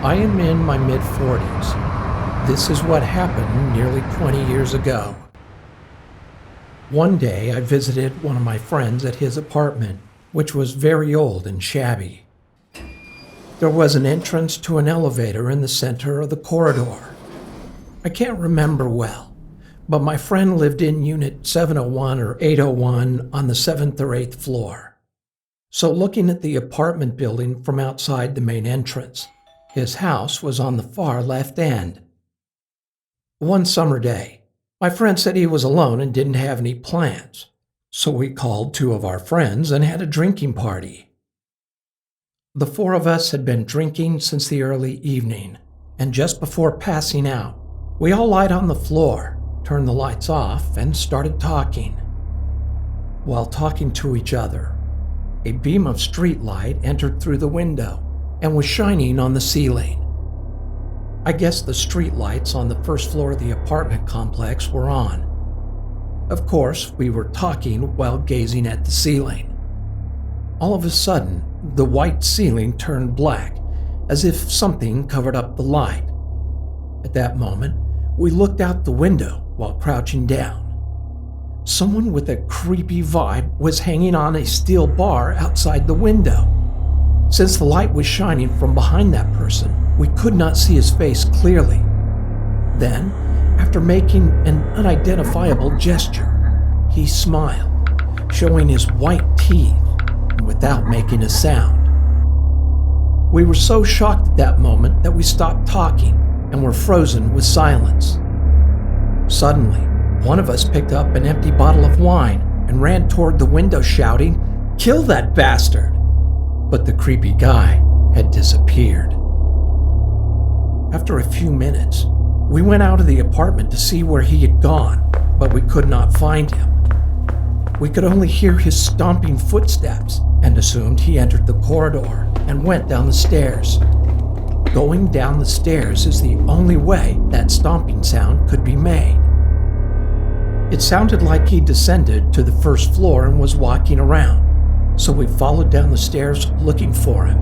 I am in my mid-40s. This is what happened nearly 20 years ago. One day I visited one of my friends at his apartment, which was very old and shabby. There was an entrance to an elevator in the center of the corridor. I can't remember well, but my friend lived in unit 701 or 801 on the 7th or 8th floor. So looking at the apartment building from outside the main entrance, his house was on the far left end. One summer day, my friend said he was alone and didn't have any plans, so we called two of our friends and had a drinking party. The four of us had been drinking since the early evening, and just before passing out, we all lied on the floor, turned the lights off, and started talking. While talking to each other, a beam of street light entered through the window and was shining on the ceiling. I guess the street lights on the first floor of the apartment complex were on. Of course, we were talking while gazing at the ceiling. All of a sudden, the white ceiling turned black, as if something covered up the light. At that moment, we looked out the window while crouching down. Someone with a creepy vibe was hanging on a steel bar outside the window. Since the light was shining from behind that person, we could not see his face clearly. Then, after making an unidentifiable gesture, he smiled, showing his white teeth, without making a sound. We were so shocked at that moment that we stopped talking and were frozen with silence. Suddenly, one of us picked up an empty bottle of wine and ran toward the window shouting, "Kill that bastard!" But the creepy guy had disappeared. After a few minutes, we went out of the apartment to see where he had gone, but we could not find him. We could only hear his stomping footsteps and assumed he entered the corridor and went down the stairs. Going down the stairs is the only way that stomping sound could be made. It sounded like he descended to the first floor and was walking around, so we followed down the stairs looking for him,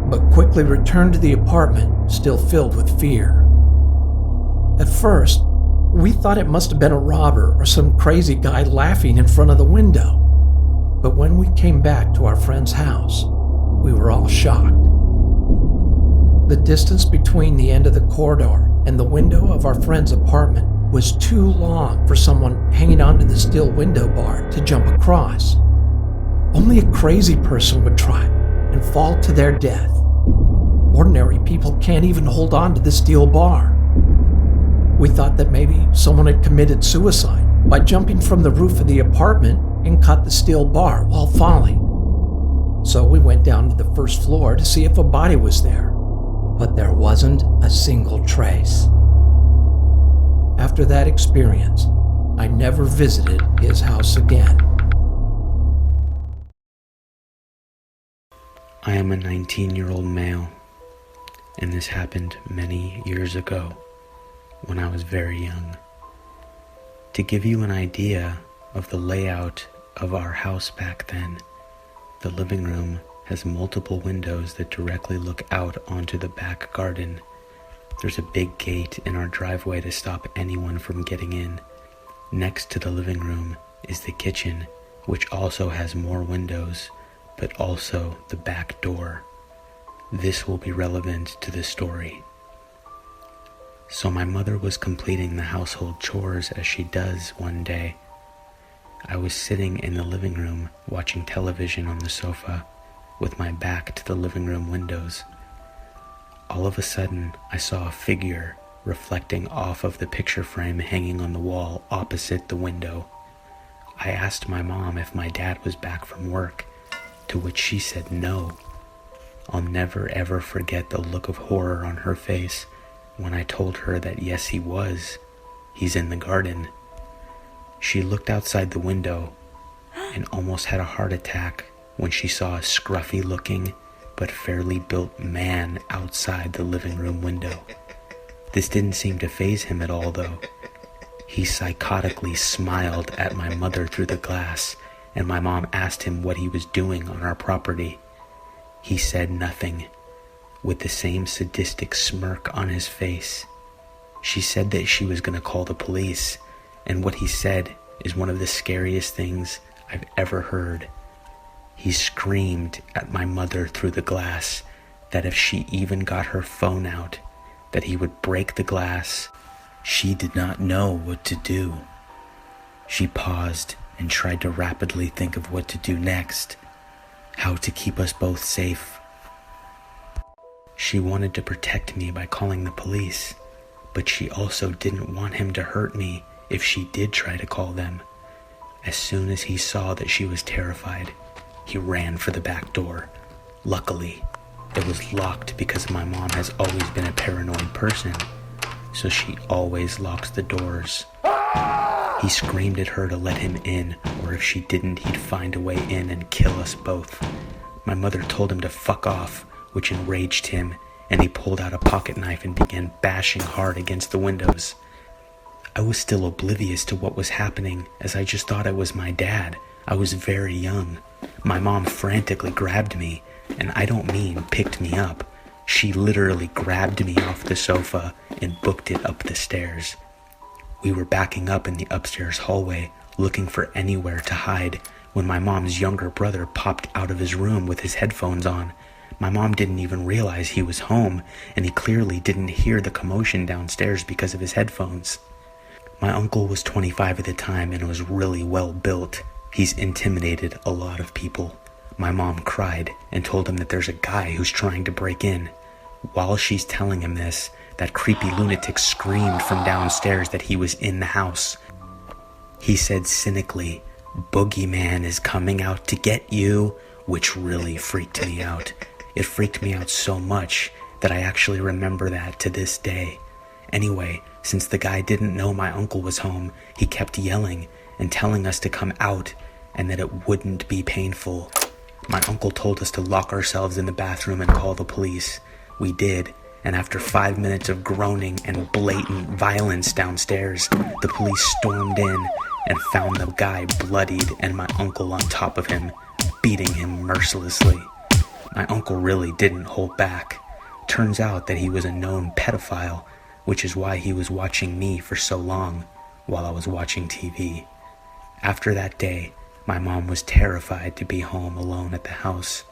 but quickly returned to the apartment, still filled with fear. At first, we thought it must have been a robber or some crazy guy laughing in front of the window. But when we came back to our friend's house, we were all shocked. The distance between the end of the corridor and the window of our friend's apartment was too long for someone hanging onto the steel window bar to jump across. Only a crazy person would try and fall to their death. Ordinary people can't even hold on to the steel bar. We thought that maybe someone had committed suicide by jumping from the roof of the apartment and caught the steel bar while falling. So we went down to the first floor to see if a body was there, but there wasn't a single trace. After that experience, I never visited his house again. I am a 19-year-old male, and this happened many years ago when I was very young. To give you an idea of the layout of our house back then, the living room has multiple windows that directly look out onto the back garden. There's a big gate in our driveway to stop anyone from getting in. Next to the living room is the kitchen, which also has more windows, but also the back door. This will be relevant to the story. So my mother was completing the household chores as she does one day. I was sitting in the living room watching television on the sofa with my back to the living room windows. All of a sudden, I saw a figure reflecting off of the picture frame hanging on the wall opposite the window. I asked my mom if my dad was back from work, to which she said no. I'll never ever forget the look of horror on her face when I told her that yes, he was. He's in the garden. She looked outside the window and almost had a heart attack when she saw a scruffy looking but fairly built man outside the living room window. This didn't seem to faze him at all though. He psychotically smiled at my mother through the glass, and my mom asked him what he was doing on our property. He said nothing. with the same sadistic smirk on his face. She said that she was going to call the police, and what he said is one of the scariest things I've ever heard. He screamed at my mother through the glass that if she even got her phone out, that he would break the glass. She did not know what to do. She paused and tried to rapidly think of what to do next, how to keep us both safe. She wanted to protect me by calling the police, but she also didn't want him to hurt me if she did try to call them. As soon as he saw that she was terrified, he ran for the back door. Luckily, it was locked because my mom has always been a paranoid person, so she always locks the doors. He screamed at her to let him in, or if she didn't, he'd find a way in and kill us both. My mother told him to fuck off, which enraged him, and he pulled out a pocket knife and began bashing hard against the windows. I was still oblivious to what was happening, as I just thought it was my dad. I was very young. My mom frantically grabbed me, and I don't mean picked me up. She literally grabbed me off the sofa and booked it up the stairs. We were backing up in the upstairs hallway, looking for anywhere to hide, when my mom's younger brother popped out of his room with his headphones on. My mom didn't even realize he was home, and he clearly didn't hear the commotion downstairs because of his headphones. My uncle was 25 at the time and was really well built. He's intimidated a lot of people. My mom cried and told him that there's a guy who's trying to break in. While she's telling him this, that creepy lunatic screamed from downstairs that he was in the house. He said cynically, "Boogeyman is coming out to get you," which really freaked me out. It freaked me out so much that I actually remember that to this day. Anyway, since the guy didn't know my uncle was home, he kept yelling and telling us to come out and that it wouldn't be painful. My uncle told us to lock ourselves in the bathroom and call the police. We did, and after 5 minutes of groaning and blatant violence downstairs, the police stormed in and found the guy bloodied and my uncle on top of him, beating him mercilessly. My uncle really didn't hold back. Turns out that he was a known pedophile, which is why he was watching me for so long while I was watching TV. After that day, my mom was terrified to be home alone at the house.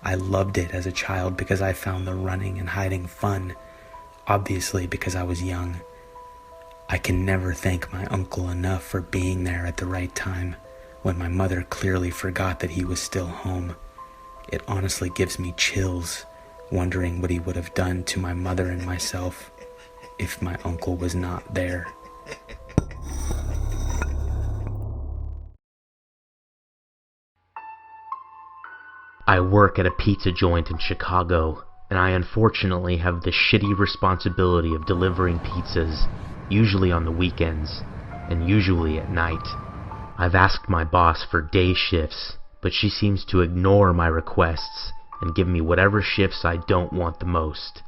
I loved it as a child because I found the running and hiding fun, obviously because I was young. I can never thank my uncle enough for being there at the right time when my mother clearly forgot that he was still home. It honestly gives me chills, wondering what he would have done to my mother and myself if my uncle was not there. I work at a pizza joint in Chicago, and I unfortunately have the shitty responsibility of delivering pizzas, usually on the weekends, and usually at night. I've asked my boss for day shifts, but she seems to ignore my requests and give me whatever shifts I don't want the most.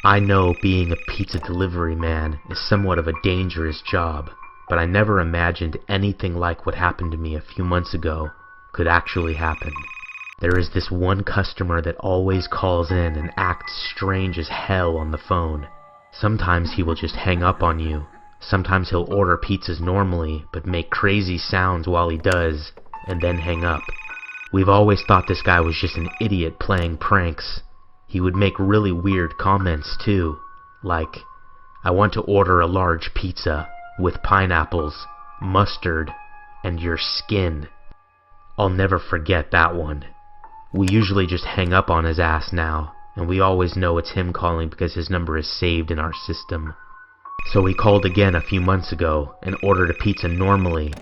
I know being a pizza delivery man is somewhat of a dangerous job, but I never imagined anything like what happened to me a few months ago could actually happen. There is this one customer that always calls in and acts strange as hell on the phone. Sometimes he will just hang up on you. Sometimes he'll order pizzas normally, but make crazy sounds while he does, and then hang up. We've always thought this guy was just an idiot playing pranks. He would make really weird comments too, like, "I want to order a large pizza with pineapples, mustard, and your skin." I'll never forget that one. We usually just hang up on his ass now, and we always know it's him calling because his number is saved in our system. So he called again a few months ago and ordered a pizza normally.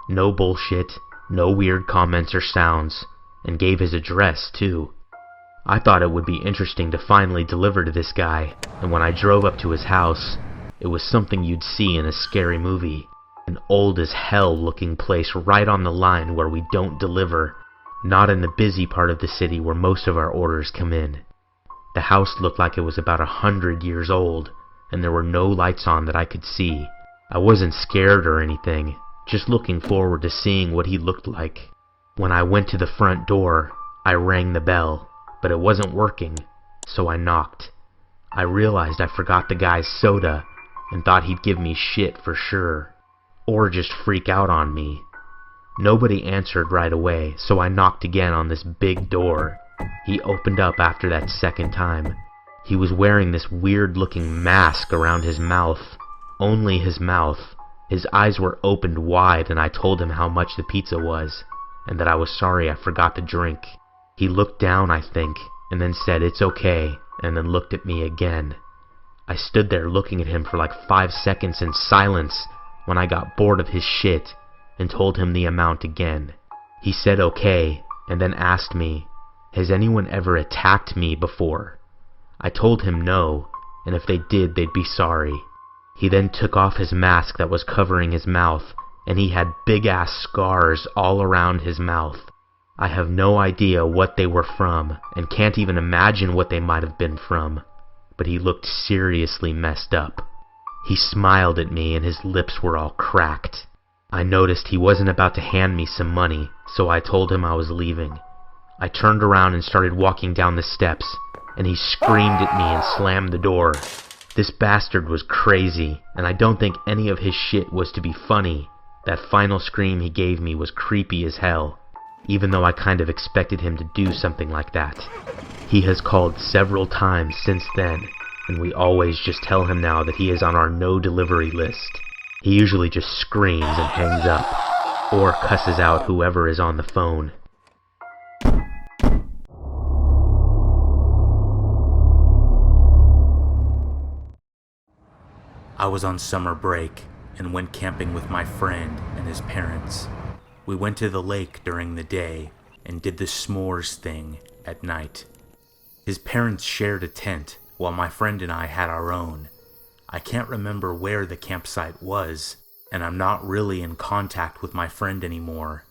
No bullshit, no weird comments or sounds, and gave his address too. I thought it would be interesting to finally deliver to this guy, and when I drove up to his house, it was something you'd see in a scary movie. An old as hell looking place right on the line where we don't deliver, not in the busy part of the city where most of our orders come in. The house looked like it was about 100 years old, and there were no lights on that I could see. I wasn't scared or anything, just looking forward to seeing what he looked like. When I went to the front door, I rang the bell, but it wasn't working. so I knocked. I realized I forgot the guy's soda and thought he'd give me shit for sure, or just freak out on me. Nobody answered right away, so I knocked again on this big door. He opened up after that second time. He was wearing this weird-looking mask around his mouth. Only his mouth. His eyes were opened wide, and I told him how much the pizza was, and that I was sorry I forgot the drink. He looked down, I think, and then said, "It's okay," and then looked at me again. I stood there looking at him for like 5 seconds in silence when I got bored of his shit and told him the amount again. He said okay, and then asked me, "Has anyone ever attacked me before?" I told him no, and if they did, they'd be sorry. He then took off his mask that was covering his mouth, and he had big-ass scars all around his mouth. I have no idea what they were from, and can't even imagine what they might have been from, but he looked seriously messed up. He smiled at me, and his lips were all cracked. I noticed he wasn't about to hand me some money, so I told him I was leaving. I turned around and started walking down the steps, and he screamed at me and slammed the door. This bastard was crazy, and I don't think any of his shit was to be funny. That final scream he gave me was creepy as hell, even though I kind of expected him to do something like that. He has called several times since then, and we always just tell him now that he is on our no delivery list. He usually just screams and hangs up, or cusses out whoever is on the phone. I was on summer break and went camping with my friend and his parents. We went to the lake during the day and did the s'mores thing at night. His parents shared a tent while my friend and I had our own. I can't remember where the campsite was, and I'm not really in contact with my friend anymore.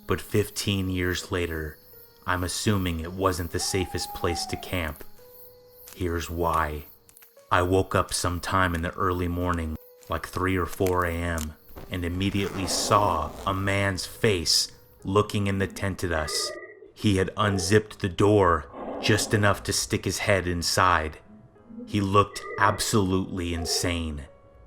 But 15 years later, I'm assuming it wasn't the safest place to camp. Here's why. I woke up sometime in the early morning, like 3 or 4 a.m., and immediately saw a man's face looking in the tent at us. He had unzipped the door just enough to stick his head inside. He looked absolutely insane.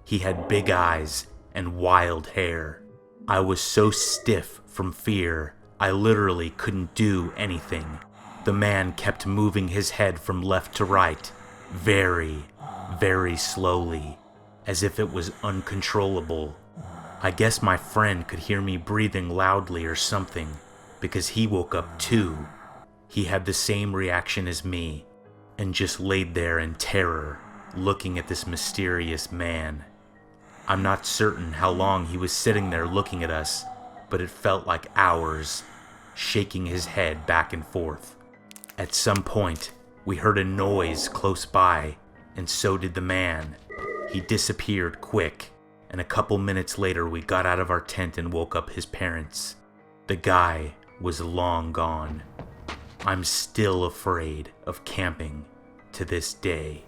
He had big eyes and wild hair. I was so stiff from fear, I literally couldn't do anything. The man kept moving his head from left to right, very, very slowly, as if it was uncontrollable. I guess my friend could hear me breathing loudly or something, because he woke up too. He had the same reaction as me, and just laid there in terror, looking at this mysterious man. I'm not certain how long he was sitting there looking at us, but it felt like hours, shaking his head back and forth. At some point, we heard a noise close by, and so did the man. He disappeared quick, and a couple minutes later we got out of our tent and woke up his parents. The guy was long gone. I'm still afraid of camping to this day.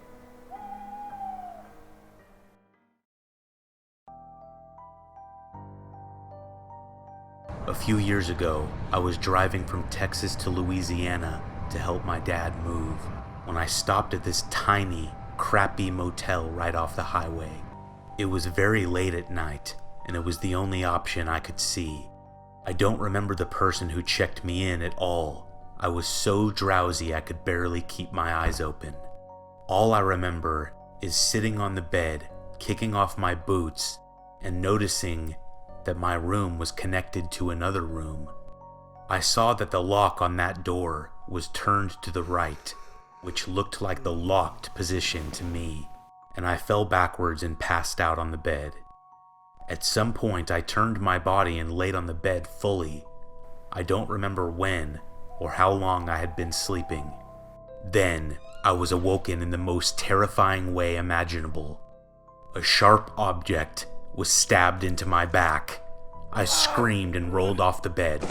A few years ago, I was driving from Texas to Louisiana to help my dad move, when I stopped at this tiny, crappy motel right off the highway. It was very late at night, and it was the only option I could see. I don't remember the person who checked me in at all. I was so drowsy I could barely keep my eyes open. All I remember is sitting on the bed, kicking off my boots, and noticing that my room was connected to another room. I saw that the lock on that door was turned to the right, which looked like the locked position to me, and I fell backwards and passed out on the bed. At some point, I turned my body and laid on the bed fully. I don't remember when or how long I had been sleeping. Then, I was awoken in the most terrifying way imaginable. A sharp object was stabbed into my back. I screamed and rolled off the bed.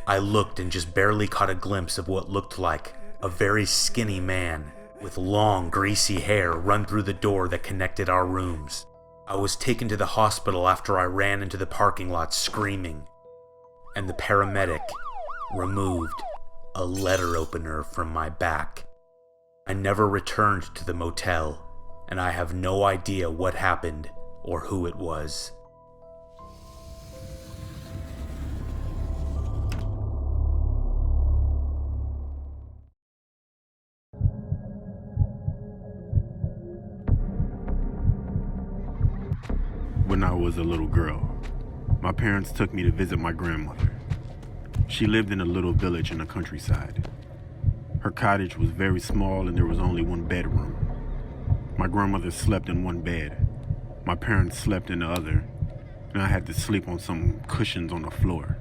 I looked and just barely caught a glimpse of what looked like a very skinny man with long, greasy hair run through the door that connected our rooms. I was taken to the hospital after I ran into the parking lot screaming, and the paramedic removed a letter opener from my back. I never returned to the motel, and I have no idea what happened or who it was. When I was a little girl, my parents took me to visit my grandmother. She lived in a little village in the countryside. Her cottage was very small and there was only one bedroom. My grandmother slept in one bed. My parents slept in the other, and I had to sleep on some cushions on the floor.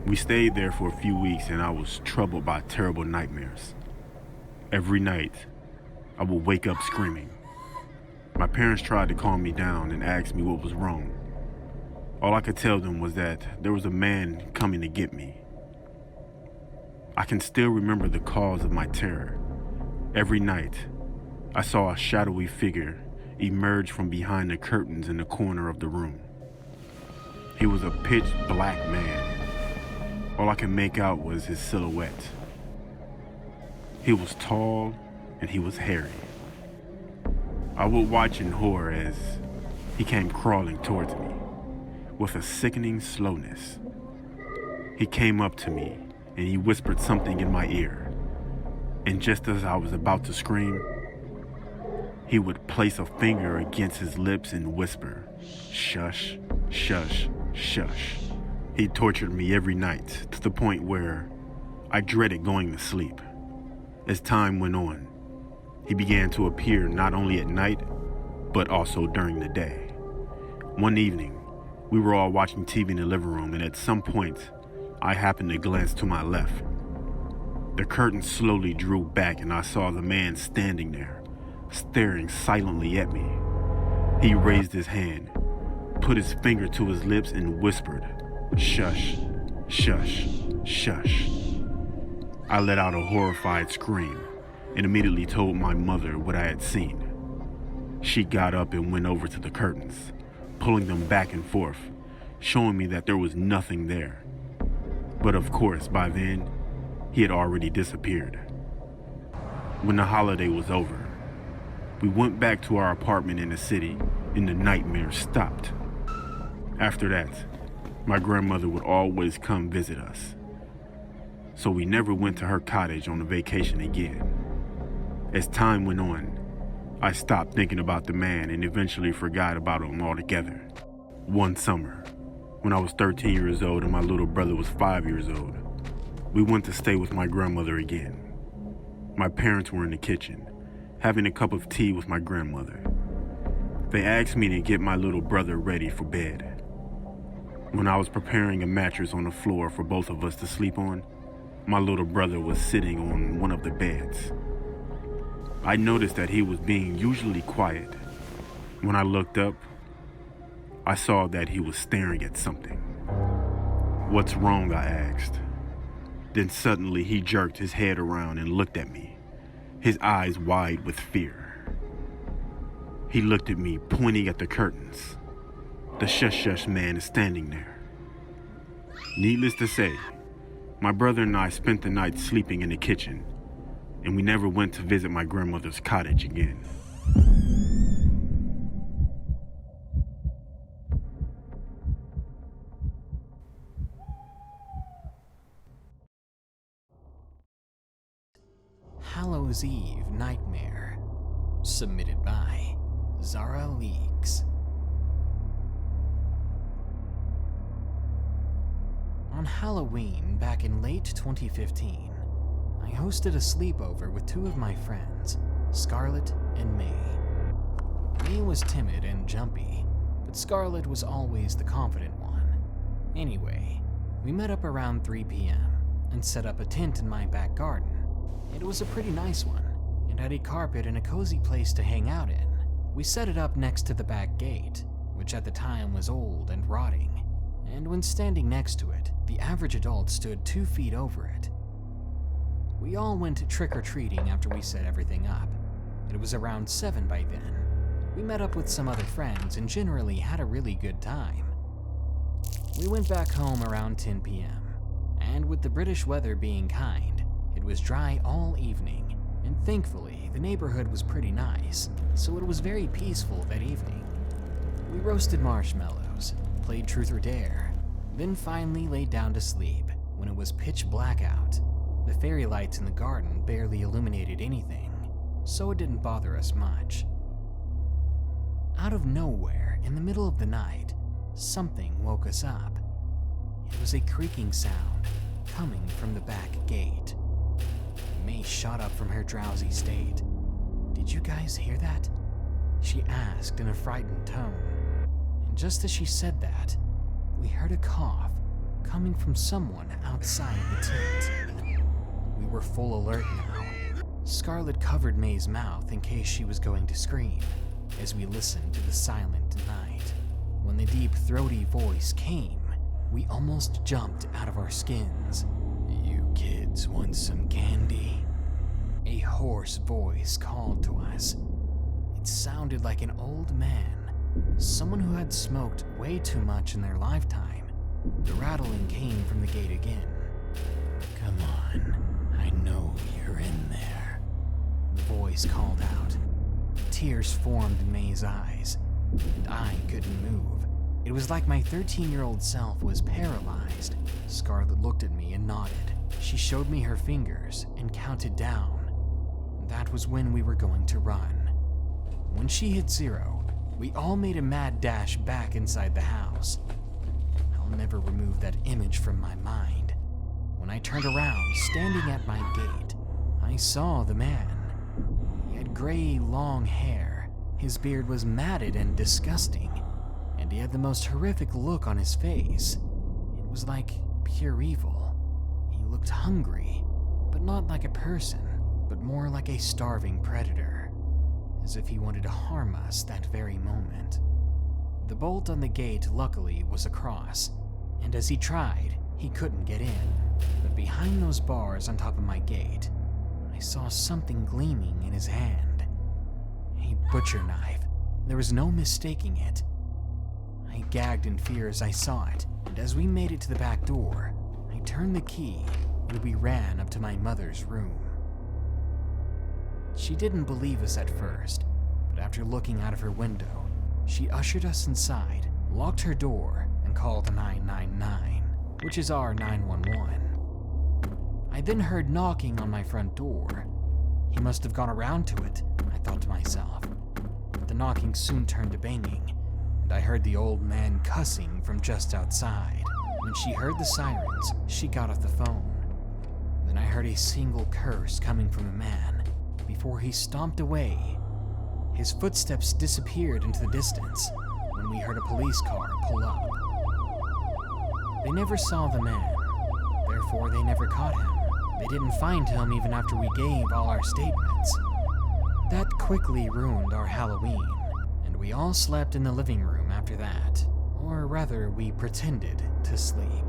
We stayed there for a few weeks and I was troubled by terrible nightmares. Every night, I would wake up screaming. My parents tried to calm me down and asked me what was wrong. All I could tell them was that there was a man coming to get me. I can still remember the cause of my terror. Every night, I saw a shadowy figure emerge from behind the curtains in the corner of the room. He was a pitch black man. All I could make out was his silhouette. He was tall and he was hairy. I would watch in horror as he came crawling towards me with a sickening slowness. He came up to me and he whispered something in my ear. And just as I was about to scream, he would place a finger against his lips and whisper, "Shush, shush, shush." He tortured me every night to the point where I dreaded going to sleep. As time went on, he began to appear not only at night, but also during the day. One evening, we were all watching TV in the living room, and at some point, I happened to glance to my left. The curtain slowly drew back, and I saw the man standing there, staring silently at me. He raised his hand, put his finger to his lips, and whispered, "Shush, shush, shush." I let out a horrified scream and immediately told my mother what I had seen. She got up and went over to the curtains, pulling them back and forth, showing me that there was nothing there. But of course, by then, he had already disappeared. When the holiday was over, we went back to our apartment in the city and the nightmare stopped. After that, my grandmother would always come visit us. So we never went to her cottage on a vacation again. As time went on, I stopped thinking about the man and eventually forgot about him altogether. One summer, when I was 13 years old and my little brother was 5 years old, we went to stay with my grandmother again. My parents were in the kitchen, having a cup of tea with my grandmother. They asked me to get my little brother ready for bed. When I was preparing a mattress on the floor for both of us to sleep on, my little brother was sitting on one of the beds. I noticed that he was being usually quiet. When I looked up, I saw that he was staring at something. "What's wrong?" I asked. Then suddenly he jerked his head around and looked at me, his eyes wide with fear. He looked at me, pointing at the curtains. The shush shush man is standing there. Needless to say, my brother and I spent the night sleeping in the kitchen, and we never went to visit my grandmother's cottage again. Hallows Eve Nightmare, submitted by Zara Leaks. On Halloween back in late 2015, I hosted a sleepover with two of my friends, Scarlett and May. May was timid and jumpy, but Scarlett was always the confident one. Anyway, we met up around 3 p.m. and set up a tent in my back garden. It was a pretty nice one, and had a carpet and a cozy place to hang out in. We set it up next to the back gate, which at the time was old and rotting, and when standing next to it, the average adult stood 2 feet over it. We all went trick-or-treating after we set everything up. It was around 7 by then. We met up with some other friends and generally had a really good time. We went back home around 10 p.m., and with the British weather being kind, it was dry all evening, And thankfully, the neighborhood was pretty nice, so it was very peaceful that evening. We roasted marshmallows, played truth or dare, then finally laid down to sleep when it was pitch black out. The fairy lights in the garden barely illuminated anything, so it didn't bother us much. Out of nowhere, in the middle of the night, something woke us up. It was a creaking sound coming from the back gate. May shot up from her drowsy state. "Did you guys hear that?" she asked in a frightened tone. And just as she said that, we heard a cough coming from someone outside the tent. We were full alert now. Scarlet covered May's mouth in case she was going to scream as we listened to the silent night. When the deep, throaty voice came, we almost jumped out of our skins. "You kids want some candy?" A hoarse voice called to us. It sounded like an old man, someone who had smoked way too much in their lifetime. The rattling came from the gate again. "Come on, I know you're in there," the voice called out. Tears formed in May's eyes, and I couldn't move. It was like my 13-year-old self was paralyzed. Scarlet looked at me and nodded. She showed me her fingers and counted down. That was when we were going to run. When she hit 0, we all made a mad dash back inside the house. I'll never remove that image from my mind. When I turned around, standing at my gate, I saw the man. He had gray, long hair. His beard was matted and disgusting, and he had the most horrific look on his face. It was like pure evil. He looked hungry, but not like a person, but more like a starving predator, as if he wanted to harm us that very moment. The bolt on the gate, luckily, was across, and as he tried, he couldn't get in. But behind those bars on top of my gate, I saw something gleaming in his hand. A butcher knife. There was no mistaking it. I gagged in fear as I saw it, and as we made it to the back door, I turned the key and we ran up to my mother's room. She didn't believe us at first, but after looking out of her window, she ushered us inside, locked her door, and called 999, which is our 911. I then heard knocking on my front door. He must have gone around to it, I thought to myself. But the knocking soon turned to banging, and I heard the old man cussing from just outside. When she heard the sirens, she got off the phone. Then I heard a single curse coming from the man before he stomped away. His footsteps disappeared into the distance when we heard a police car pull up. They never saw the man, therefore they never caught him. They didn't find him even after we gave all our statements. That quickly ruined our Halloween, and we all slept in the living room after that. Or rather, we pretended to sleep.